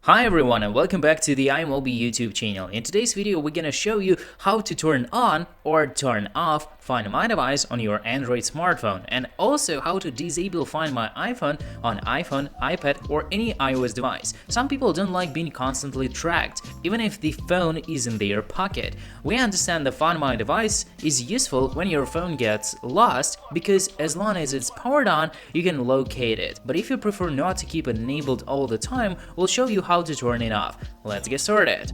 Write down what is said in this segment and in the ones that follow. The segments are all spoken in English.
Hi everyone and welcome back to the iMobie YouTube channel. In today's video we're gonna show you how to turn on or turn off Find My device on your Android smartphone, and also how to disable Find My iPhone on iPhone, iPad or any iOS device. Some people don't like being constantly tracked, even if the phone is in their pocket. We understand the Find My device is useful when your phone gets lost because as long as it's powered on, you can locate it. But if you prefer not to keep it enabled all the time, we'll show you how to turn it off. Let's get started.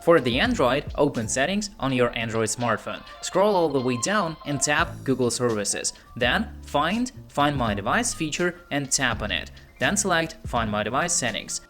For the Android, open Settings on your Android smartphone. Scroll all the way down and tap Google Services. Then Find My Device feature and tap on it. Then select Find My Device Settings.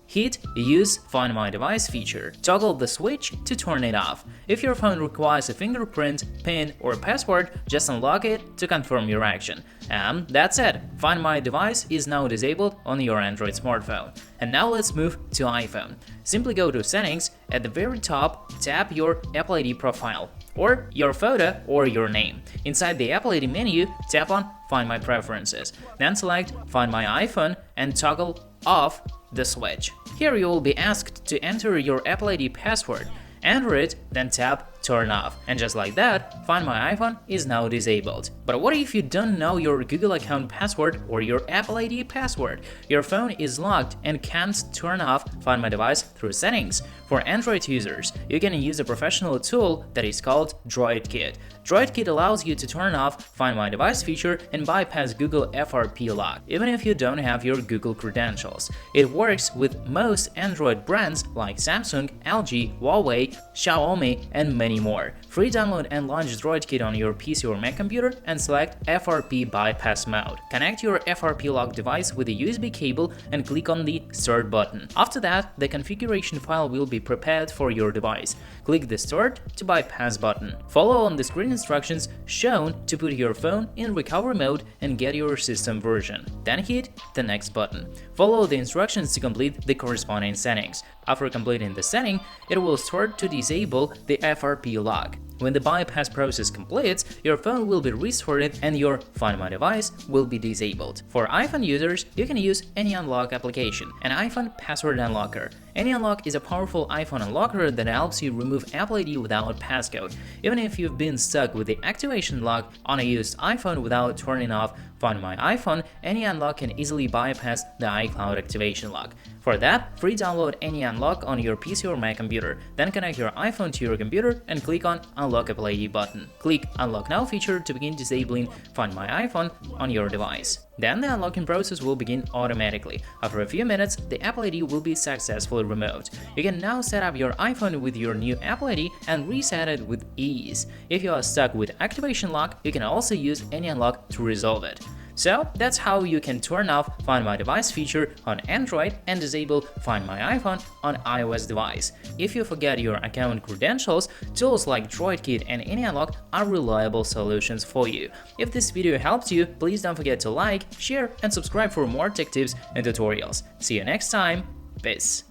Hit Use Find My Device feature. Toggle the switch to turn it off. If your phone requires a fingerprint, PIN, or password, just unlock it to confirm your action. And that's it. Find My Device is now disabled on your Android smartphone. And now let's move to iPhone. Simply go to Settings. At the very top, tap your Apple ID profile, or your photo or your name. Inside the Apple ID menu, tap on Find My Preferences. Then select Find My iPhone and toggle off the switch. Here you will be asked to enter your Apple ID password. Enter it, then tap Turn Off. And just like that, Find My iPhone is now disabled. But what if you don't know your Google account password or your Apple ID password? Your phone is locked and can't turn off Find My Device through Settings. For Android users, you can use a professional tool that is called DroidKit. DroidKit allows you to turn off Find My Device feature and bypass Google FRP lock, even if you don't have your Google credentials. It works with most Android brands like Samsung, LG, Huawei, Xiaomi, and many more. Free download and launch DroidKit on your PC or Mac computer and select FRP bypass mode. Connect your FRP lock device with a USB cable and click on the Start button. After that, the configuration file will be prepared for your device. Click the Start to bypass button. Follow on the screen instructions shown to put your phone in recovery mode and get your system version. Then hit the Next button. Follow the instructions to complete the corresponding settings. After completing the setting, it will start to disable the FRP lock. When the bypass process completes, your phone will be restarted and your Find My Device will be disabled. For iPhone users, you can use AnyUnlock application, an iPhone password unlocker. AnyUnlock is a powerful iPhone unlocker that helps you remove Apple ID without passcode. Even if you've been stuck with the activation lock on a used iPhone without turning off Find My iPhone, AnyUnlock can easily bypass the iCloud activation lock. For that, free download AnyUnlock on your PC or Mac computer. Then connect your iPhone to your computer and click on Unlock Apple ID button. Click Unlock Now feature to begin disabling Find My iPhone on your device. Then the unlocking process will begin automatically. After a few minutes, the Apple ID will be successfully removed. You can now set up your iPhone with your new Apple ID and reset it with ease. If you are stuck with activation lock, you can also use AnyUnlock to resolve it. So that's how you can turn off Find My Device feature on Android and disable Find My iPhone on iOS device. If you forget your account credentials, tools like DroidKit and AnyUnlock are reliable solutions for you. If this video helped you, please don't forget to like, share, and subscribe for more tech tips and tutorials. See you next time. Peace.